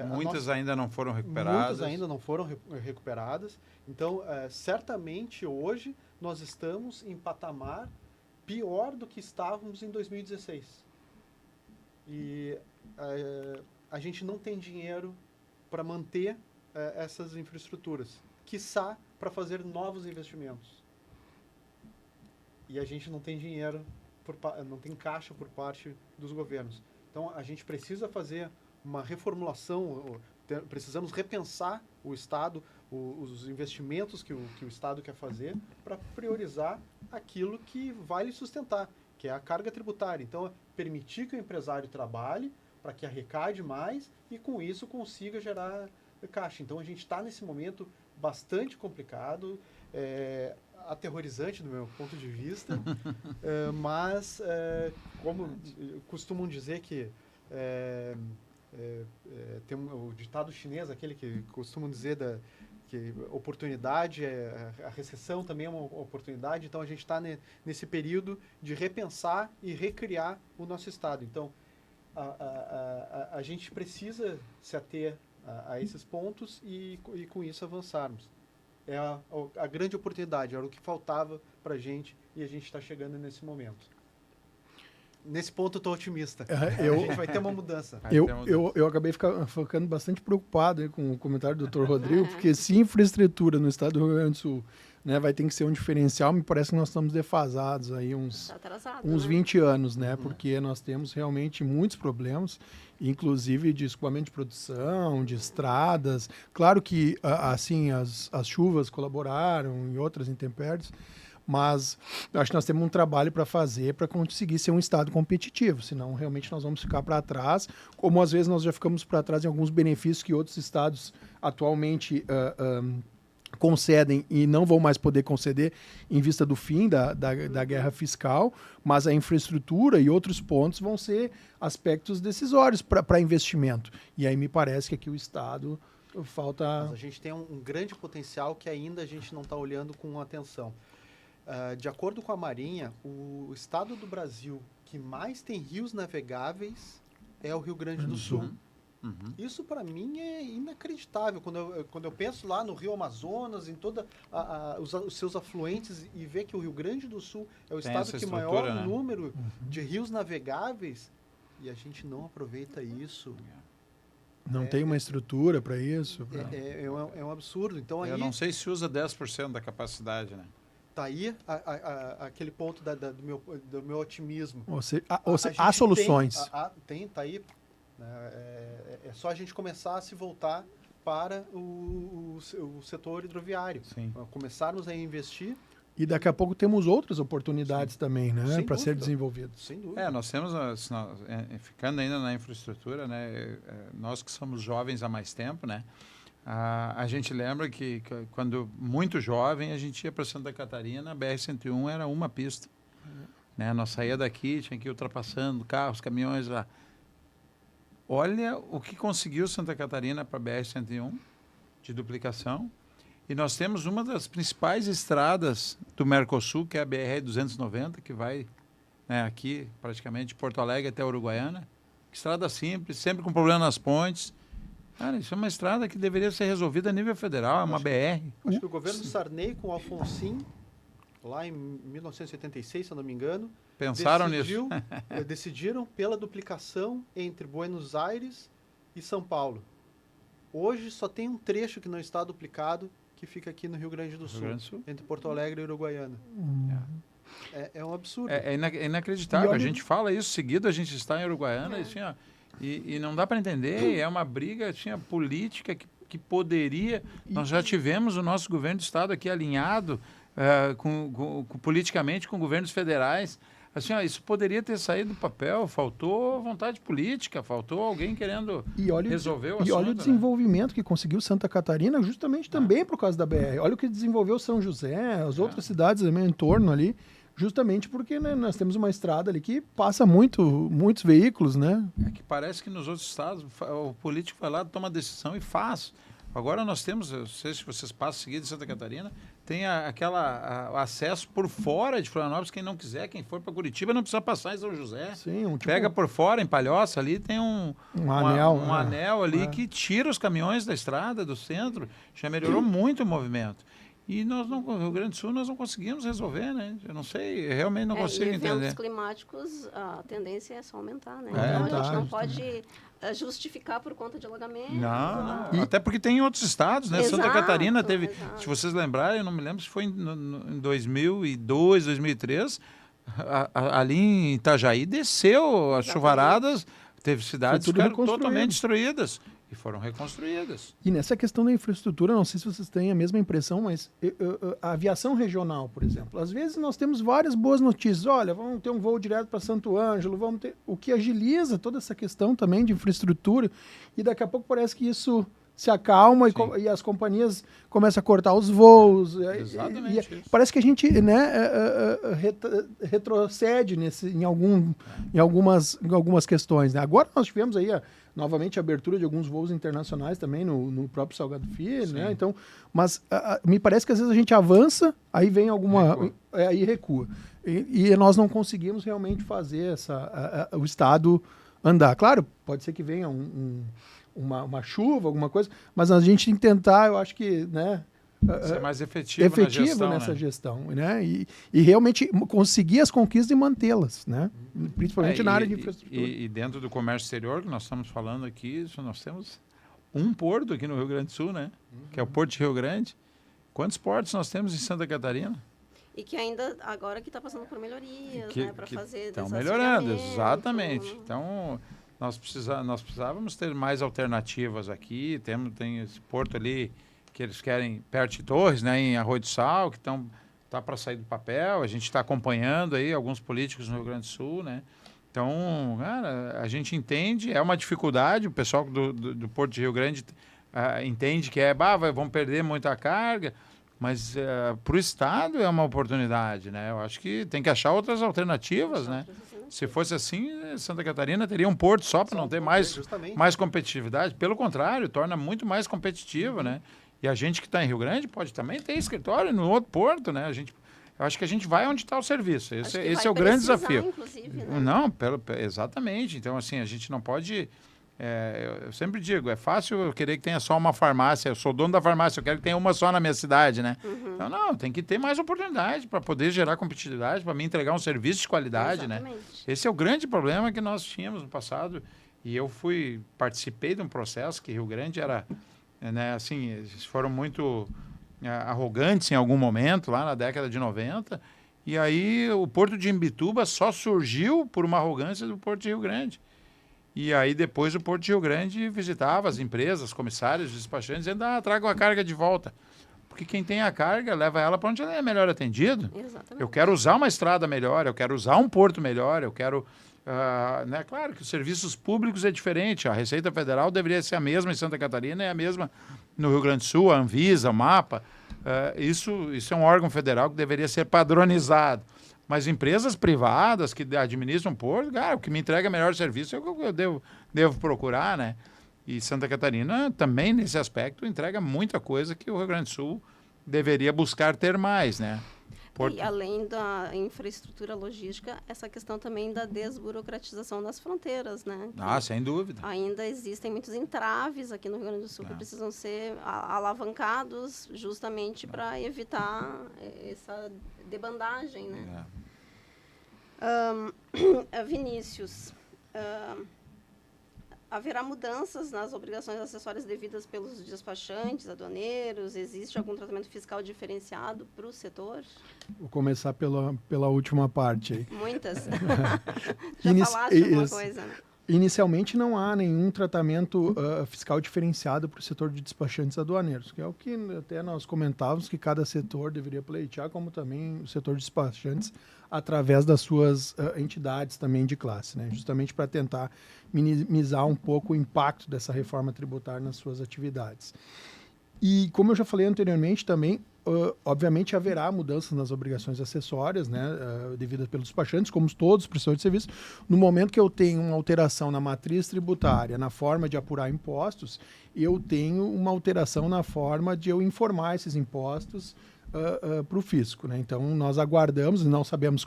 [SPEAKER 3] Muitas ainda não foram recuperadas.
[SPEAKER 4] Muitas ainda não foram recuperadas. Então, certamente hoje nós estamos em patamar pior do que estávamos em 2016. E a gente não tem dinheiro para manter essas infraestruturas, quiçá para fazer novos investimentos. E a gente não tem dinheiro, não tem caixa por parte dos governos. Então, a gente precisa fazer uma reformulação, precisamos repensar o Estado, os investimentos que o Estado quer fazer para priorizar aquilo que vai lhe sustentar, que é a carga tributária. Então, permitir que o empresário trabalhe para que arrecade mais e, com isso, consiga gerar caixa. Então, a gente está nesse momento bastante complicado, aterrorizante do meu ponto de vista, mas, como costumam dizer que tem o ditado chinês, aquele que costumam dizer que oportunidade, a recessão também é uma oportunidade, então a gente está nesse período de repensar e recriar o nosso Estado. Então, a gente precisa se ater a esses pontos e com isso avançarmos. É a grande oportunidade, era o que faltava para a gente e a gente está chegando nesse momento. Nesse ponto eu estou otimista. A gente vai ter uma mudança.
[SPEAKER 5] Eu acabei ficando bastante preocupado aí com o comentário do Dr. Rodrigo, porque se infraestrutura no estado do Rio Grande do Sul, né, vai ter que ser um diferencial, me parece que nós estamos defasados aí uns 20 anos, né? Porque nós temos realmente muitos problemas, inclusive de escoamento de produção, de estradas. Claro que assim as chuvas colaboraram e outras intempéries, mas eu acho que nós temos um trabalho para fazer para conseguir ser um estado competitivo, senão realmente nós vamos ficar para trás, como às vezes nós já ficamos para trás em alguns benefícios que outros estados atualmente concedem e não vão mais poder conceder em vista do fim da guerra fiscal, mas a infraestrutura e outros pontos vão ser aspectos decisórios para investimento. E aí me parece que aqui o estado falta...
[SPEAKER 4] Mas a gente tem um grande potencial que ainda a gente não está olhando com atenção. De acordo com a Marinha, o estado do Brasil que mais tem rios navegáveis é o Rio Grande do Sul.
[SPEAKER 3] Uhum.
[SPEAKER 4] Isso, para mim, é inacreditável. Quando eu penso lá no Rio Amazonas, em todos os seus afluentes, e ver que o Rio Grande do Sul é o estado que maior número de rios navegáveis, e a gente não aproveita isso.
[SPEAKER 5] Não tem uma estrutura para isso?
[SPEAKER 4] É um absurdo. Então,
[SPEAKER 3] eu não sei se usa 10% da capacidade, né?
[SPEAKER 4] Tá aí aquele ponto do meu otimismo.
[SPEAKER 5] Há soluções.
[SPEAKER 4] Tá aí. É só a gente começar a se voltar para o setor hidroviário.
[SPEAKER 3] Sim.
[SPEAKER 4] Começarmos a investir.
[SPEAKER 5] E daqui a pouco temos outras oportunidades também, né, para ser desenvolvidas.
[SPEAKER 4] Sem dúvida.
[SPEAKER 3] Nós temos, ficando ainda na infraestrutura, né, nós que somos jovens há mais tempo, né, a gente lembra que quando muito jovem a gente ia para Santa Catarina, a BR-101 era uma pista. Né? Nós saía daqui, tinha que ir ultrapassando carros, caminhões lá. Olha o que conseguiu Santa Catarina para a BR-101 de duplicação. E nós temos uma das principais estradas do Mercosul, que é a BR-290, que vai, né, aqui praticamente de Porto Alegre até Uruguaiana. Estrada simples, sempre com problema nas pontes. Cara, isso é uma estrada que deveria ser resolvida a nível federal, é uma BR.
[SPEAKER 4] Acho que o governo Sarney com o Alfonsin, lá em 1986, se eu não me engano,
[SPEAKER 3] pensaram nisso.
[SPEAKER 4] Decidiram pela duplicação entre Buenos Aires e São Paulo. Hoje só tem um trecho que não está duplicado, que fica aqui no Rio Grande do Sul, entre Porto Alegre e Uruguaiana. É um absurdo.
[SPEAKER 3] É inacreditável. A gente fala isso seguido, a gente está em Uruguaiana e não dá para entender. É uma briga política que poderia... Nós já tivemos o nosso governo do estado aqui alinhado politicamente com governos federais. Assim, ó, isso poderia ter saído do papel, faltou vontade política, faltou alguém querendo resolver o assunto.
[SPEAKER 5] E olha o
[SPEAKER 3] né?
[SPEAKER 5] desenvolvimento que conseguiu Santa Catarina justamente também por causa da BR. Olha o que desenvolveu São José, as outras cidades também em torno ali, justamente porque, né, nós temos uma estrada ali que passa muitos veículos, né?
[SPEAKER 3] É que parece que nos outros estados o político vai lá, toma a decisão e faz. Agora nós temos, eu não sei se vocês passam seguido em Santa Catarina, tem o acesso por fora de Florianópolis, quem não quiser, quem for para Curitiba não precisa passar em São José.
[SPEAKER 5] Sim,
[SPEAKER 3] Pega por fora, em Palhoça, ali tem um anel ali que tira os caminhões da estrada, do centro, já melhorou muito o movimento. E nós no Rio Grande do Sul nós não conseguimos resolver, né? Eu não sei, eu realmente não consigo
[SPEAKER 2] e eventos
[SPEAKER 3] entender.
[SPEAKER 2] climáticos, a tendência é só aumentar, né?
[SPEAKER 3] É,
[SPEAKER 2] Então a gente não pode justificar por conta de alagamento.
[SPEAKER 3] Não. Até porque tem em outros estados, né? Santa
[SPEAKER 2] Exato,
[SPEAKER 3] Catarina teve,
[SPEAKER 2] exato.
[SPEAKER 3] se vocês lembrarem, eu não me lembro se foi em 2002, 2003, ali em Itajaí desceu as chuvaradas, teve cidades que
[SPEAKER 5] tudo
[SPEAKER 3] ficaram
[SPEAKER 5] reconstruído.
[SPEAKER 3] totalmente destruídas e foram reconstruídas.
[SPEAKER 5] E nessa questão da infraestrutura, não sei se vocês têm a mesma impressão, mas a aviação regional, por exemplo, às vezes nós temos várias boas notícias. Olha, vamos ter um voo direto para Santo Ângelo, vamos ter o que agiliza toda essa questão também de infraestrutura. E daqui a pouco parece que isso se acalma e as companhias começam a cortar os voos.
[SPEAKER 3] Exatamente isso.
[SPEAKER 5] Parece que a gente, né, retrocede em algumas questões, né? Agora nós tivemos aí novamente a abertura de alguns voos internacionais também no próprio Salgado Filho, né? Então, mas me parece que às vezes a gente avança, aí vem aí recua. E nós não conseguimos realmente fazer o Estado andar. Claro, pode ser que venha uma chuva, alguma coisa, mas a gente tem que tentar, eu acho que, né,
[SPEAKER 3] ser mais efetivo
[SPEAKER 5] nessa gestão, né? E realmente conseguir as conquistas e mantê-las, né? Principalmente na área de infraestrutura.
[SPEAKER 3] E dentro do comércio exterior, que nós estamos falando aqui, nós temos um porto aqui no Rio Grande do Sul, né? Que é o Porto de Rio Grande. Quantos portos nós temos em Santa Catarina?
[SPEAKER 2] E que ainda, agora que está passando por melhorias, né? Para fazer
[SPEAKER 3] estão melhorando,
[SPEAKER 2] desassoreamento,
[SPEAKER 3] exatamente. Então, nós precisávamos ter mais alternativas aqui. Tem esse porto ali que eles querem perto de Torres, né, em Arroio do Sal, que tá para sair do papel. A gente está acompanhando aí alguns políticos no Rio Grande do Sul, né? Então, cara, a gente entende, é uma dificuldade, o pessoal do Porto de Rio Grande entende que vamos perder muita carga, mas para o Estado é uma oportunidade, né? Eu acho que tem que achar outras alternativas, né? Se fosse assim, Santa Catarina teria um porto só para não ter mais competitividade. Pelo contrário, torna muito mais competitivo, né? E a gente que está em Rio Grande pode também ter escritório no outro porto, né? Eu acho que a gente vai onde está o serviço. Esse é o grande desafio.
[SPEAKER 2] Né?
[SPEAKER 3] Não, exatamente. Então, assim, a gente não pode... eu sempre digo, é fácil eu querer que tenha só uma farmácia. Eu sou dono da farmácia, eu quero que tenha uma só na minha cidade, né? Então, não, tem que ter mais oportunidade para poder gerar competitividade, para me entregar um serviço de qualidade, né? Esse é o grande problema que nós tínhamos no passado. E eu participei de um processo que Rio Grande era... né, assim, eles foram muito arrogantes em algum momento, lá na década de 90, e aí o Porto de Imbituba só surgiu por uma arrogância do Porto de Rio Grande. E aí depois o Porto de Rio Grande visitava as empresas, comissários, despachantes, dizendo, traga a carga de volta. Porque quem tem a carga, leva ela para onde ela é melhor atendido.
[SPEAKER 2] Exatamente. Eu
[SPEAKER 3] quero usar uma estrada melhor, eu quero usar um porto melhor, eu quero... né? Claro que os serviços públicos é diferente. A Receita Federal deveria ser a mesma em Santa Catarina e a mesma no Rio Grande do Sul, a Anvisa, o MAPA. Isso é um órgão federal que deveria ser padronizado. Mas empresas privadas que administram porto, o que me entrega melhor serviço é o que eu devo procurar, né? E Santa Catarina também, nesse aspecto, entrega muita coisa que o Rio Grande do Sul deveria buscar ter mais, né?
[SPEAKER 2] E além da infraestrutura logística, essa questão também da desburocratização das fronteiras, né?
[SPEAKER 3] Sem dúvida.
[SPEAKER 2] Ainda existem muitos entraves aqui no Rio Grande do Sul que precisam ser alavancados justamente para evitar essa debandagem, né? Vinícius, haverá mudanças nas obrigações acessórias devidas pelos despachantes, aduaneiros? Existe algum tratamento fiscal diferenciado para o setor?
[SPEAKER 5] Vou começar pela última parte aí.
[SPEAKER 2] Muitas. Já falaste alguma coisa, né?
[SPEAKER 5] Inicialmente não há nenhum tratamento fiscal diferenciado para o setor de despachantes aduaneiros, que é o que até nós comentávamos que cada setor deveria pleitear, como também o setor de despachantes, através das suas entidades também de classe, né? Justamente para tentar minimizar um pouco o impacto dessa reforma tributária nas suas atividades. E como eu já falei anteriormente também, obviamente haverá mudanças nas obrigações acessórias, né, devidas pelos despachantes, como todos os prestadores de serviço. No momento que eu tenho uma alteração na matriz tributária, na forma de apurar impostos, eu tenho uma alteração na forma de eu informar esses impostos para o fisco, né? Então, nós aguardamos, não sabemos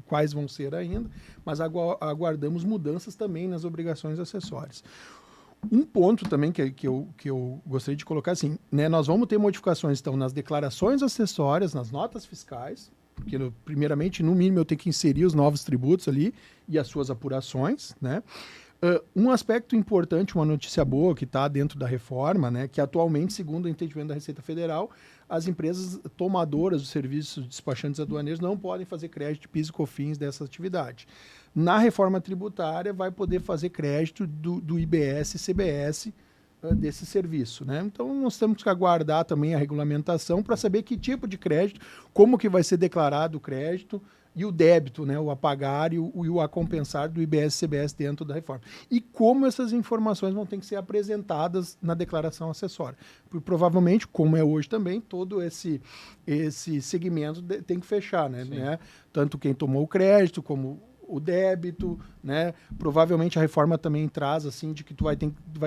[SPEAKER 5] quais vão ser ainda, mas aguardamos mudanças também nas obrigações acessórias. Um ponto também que eu gostaria de colocar assim, né, nós vamos ter modificações então nas declarações acessórias, nas notas fiscais, porque primeiramente, no mínimo, eu tenho que inserir os novos tributos ali e as suas apurações, né? Um aspecto importante, uma notícia boa que está dentro da reforma, né, que atualmente, segundo o entendimento da Receita Federal, as empresas tomadoras dos serviços de despachantes aduaneiros não podem fazer crédito de PIS e COFINS dessa atividade. Na reforma tributária, vai poder fazer crédito do IBS e CBS desse serviço, né? Então, nós temos que aguardar também a regulamentação para saber que tipo de crédito, como que vai ser declarado o crédito e o débito, né, o a pagar e o a compensar do IBS e CBS dentro da reforma. E como essas informações vão ter que ser apresentadas na declaração acessória. Porque, provavelmente, como é hoje também, todo esse segmento tem que fechar, né? Tanto quem tomou o crédito, como o débito, né? Provavelmente a reforma também traz assim de que tu vai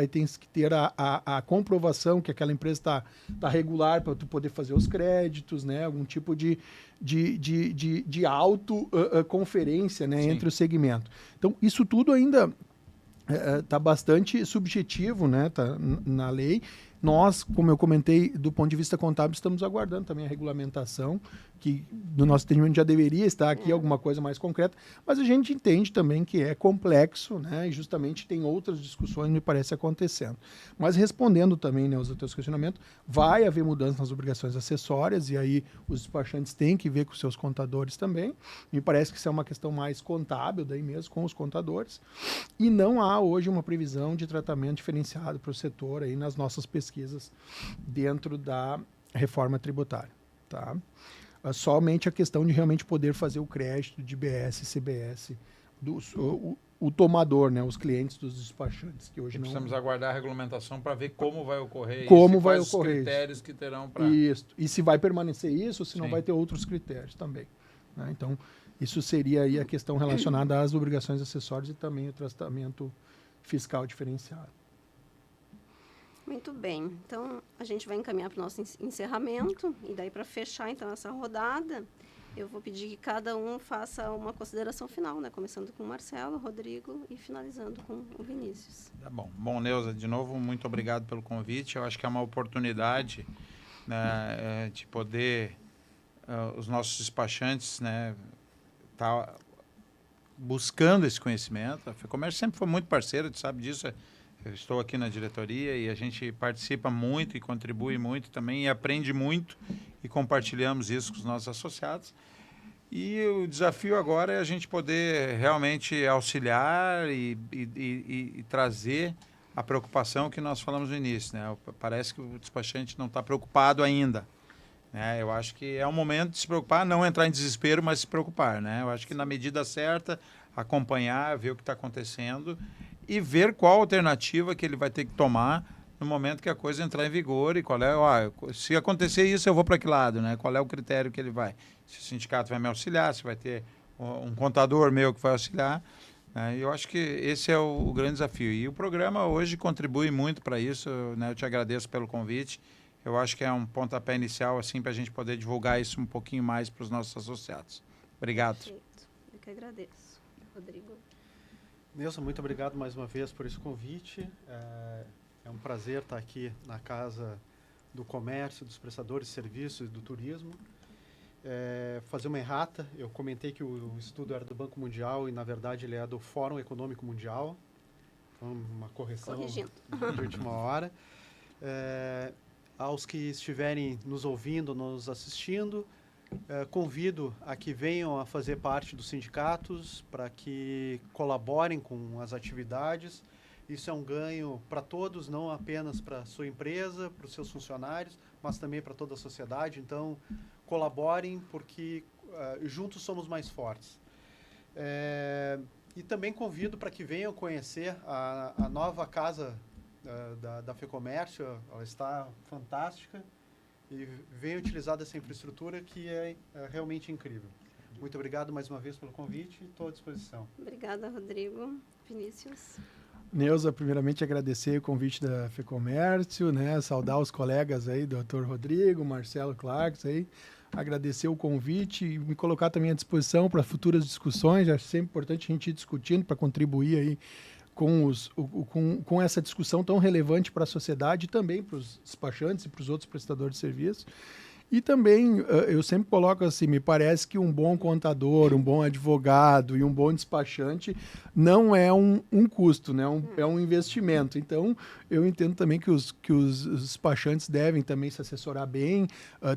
[SPEAKER 5] ter que ter a comprovação que aquela empresa está regular para tu poder fazer os créditos, né? Algum tipo de autoconferência, né? Entre o segmento. Então, isso tudo ainda está bastante subjetivo, né? Tá na lei. Nós, como eu comentei, do ponto de vista contábil, estamos aguardando também a regulamentação, que no nosso entendimento já deveria estar aqui alguma coisa mais concreta, mas a gente entende também que é complexo, né? E justamente tem outras discussões, me parece, acontecendo. Mas respondendo também, né, aos teus questionamentos, vai haver mudança nas obrigações acessórias, e aí os despachantes têm que ver com os seus contadores também. Me parece que isso é uma questão mais contábil, daí mesmo, com os contadores. E não há hoje uma previsão de tratamento diferenciado para o setor aí nas nossas pesquisas dentro da reforma tributária, tá? Somente a questão de realmente poder fazer o crédito de IBS e CBS, o tomador, né, os clientes dos despachantes, que hoje
[SPEAKER 3] Precisamos aguardar a regulamentação para ver como vai ocorrer
[SPEAKER 5] como
[SPEAKER 3] isso,
[SPEAKER 5] vai
[SPEAKER 3] quais
[SPEAKER 5] ocorrer
[SPEAKER 3] os critérios que terão para...
[SPEAKER 5] Isso. E se vai permanecer isso, ou se não
[SPEAKER 3] Sim.
[SPEAKER 5] vai ter outros critérios também, né? Então, isso seria aí a questão relacionada às obrigações acessórias e também o tratamento fiscal diferenciado.
[SPEAKER 2] Muito bem. Então, a gente vai encaminhar para o nosso encerramento. E daí, para fechar, então, essa rodada, eu vou pedir que cada um faça uma consideração final, né? Começando com o Marcelo, Rodrigo e finalizando com o Vinícius.
[SPEAKER 3] Tá bom. Bom, Neuza, de novo, muito obrigado pelo convite. Eu acho que é uma oportunidade, né, de poder, os nossos despachantes, né, tá buscando esse conhecimento. A FEComércio sempre foi muito parceira, tu sabe disso. Eu estou aqui na diretoria e a gente participa muito e contribui muito também e aprende muito e compartilhamos isso com os nossos associados. E o desafio agora é a gente poder realmente auxiliar e trazer a preocupação que nós falamos no início, né? Parece que o despachante não está preocupado ainda, né? Eu acho que é um momento de se preocupar, não entrar em desespero, mas se preocupar, né? Eu acho que na medida certa, acompanhar, ver o que está acontecendo e ver qual alternativa que ele vai ter que tomar no momento que a coisa entrar em vigor e qual é, se acontecer isso, eu vou para que lado, né? Qual é o critério que ele vai? Se o sindicato vai me auxiliar, se vai ter um contador meu que vai auxiliar, né? Eu acho que esse é o grande desafio. E o programa hoje contribui muito para isso, né? Eu te agradeço pelo convite. Eu acho que é um pontapé inicial assim para a gente poder divulgar isso um pouquinho mais para os nossos associados. Obrigado.
[SPEAKER 2] Perfeito. Eu que agradeço. Rodrigo.
[SPEAKER 4] Nilson, muito obrigado mais uma vez por esse convite. É um prazer estar aqui na Casa do Comércio, dos prestadores de serviços e do turismo. Fazer uma errata, eu comentei que o estudo era do Banco Mundial e, na verdade, ele é do Fórum Econômico Mundial. Então, uma correção de última hora. Aos que estiverem nos ouvindo, nos assistindo, Convido a que venham a fazer parte dos sindicatos, para que colaborem com as atividades. Isso é um ganho para todos, não apenas para a sua empresa, para os seus funcionários, mas também para toda a sociedade. Então, colaborem, porque juntos somos mais fortes. E também convido para que venham conhecer a nova casa da FEComércio. Ela está fantástica. E venham utilizar dessa infraestrutura que é realmente incrível. Muito obrigado mais uma vez pelo convite e estou à disposição.
[SPEAKER 2] Obrigada, Rodrigo. Vinícius.
[SPEAKER 5] Neuza, primeiramente agradecer o convite da FEComércio, né? Saudar os colegas aí, doutor Rodrigo, Marcelo Clarks aí, agradecer o convite e me colocar também à disposição para futuras discussões. Acho sempre importante a gente ir discutindo para contribuir aí com essa discussão tão relevante para a sociedade e também para os despachantes e para os outros prestadores de serviço. E também, eu sempre coloco assim, me parece que um bom contador, um bom advogado e um bom despachante não é um custo, né? É um investimento. Então, eu entendo também que os despachantes devem também se assessorar bem,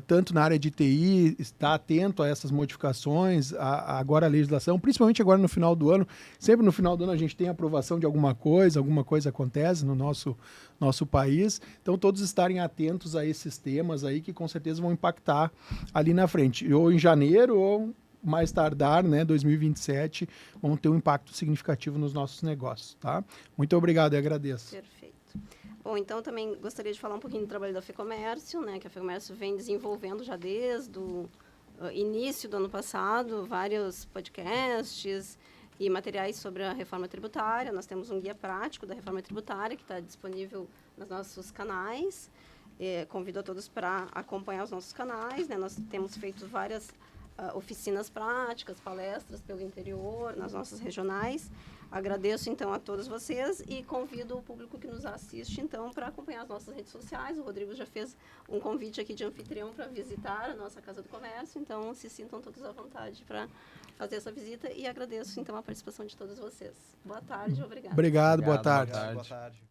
[SPEAKER 5] tanto na área de TI, estar atento a essas modificações, agora a legislação, principalmente agora no final do ano. Sempre no final do ano a gente tem a aprovação de alguma coisa acontece no nosso país. Então, todos estarem atentos a esses temas aí que com certeza vão impactar ali na frente. Ou em janeiro ou mais tardar, né, 2027, vão ter um impacto significativo nos nossos negócios, tá? Muito obrigado e agradeço.
[SPEAKER 2] Perfeito. Bom, então também gostaria de falar um pouquinho do trabalho da FEComércio, né, que a FEComércio vem desenvolvendo já desde o início do ano passado, vários podcasts e materiais sobre a reforma tributária. Nós temos um guia prático da reforma tributária que está disponível nos nossos canais. Convido a todos para acompanhar os nossos canais, né? Nós temos feito várias oficinas práticas, palestras pelo interior, nas nossas regionais. Agradeço, então, a todos vocês e convido o público que nos assiste, então, para acompanhar as nossas redes sociais. O Rodrigo já fez um convite aqui de anfitrião para visitar a nossa Casa do Comércio, então, se sintam todos à vontade para fazer essa visita e agradeço, então, a participação de todos vocês. Boa tarde, obrigada.
[SPEAKER 5] Obrigado, boa
[SPEAKER 3] Obrigado,
[SPEAKER 5] tarde.
[SPEAKER 3] boa tarde.
[SPEAKER 4] Boa tarde.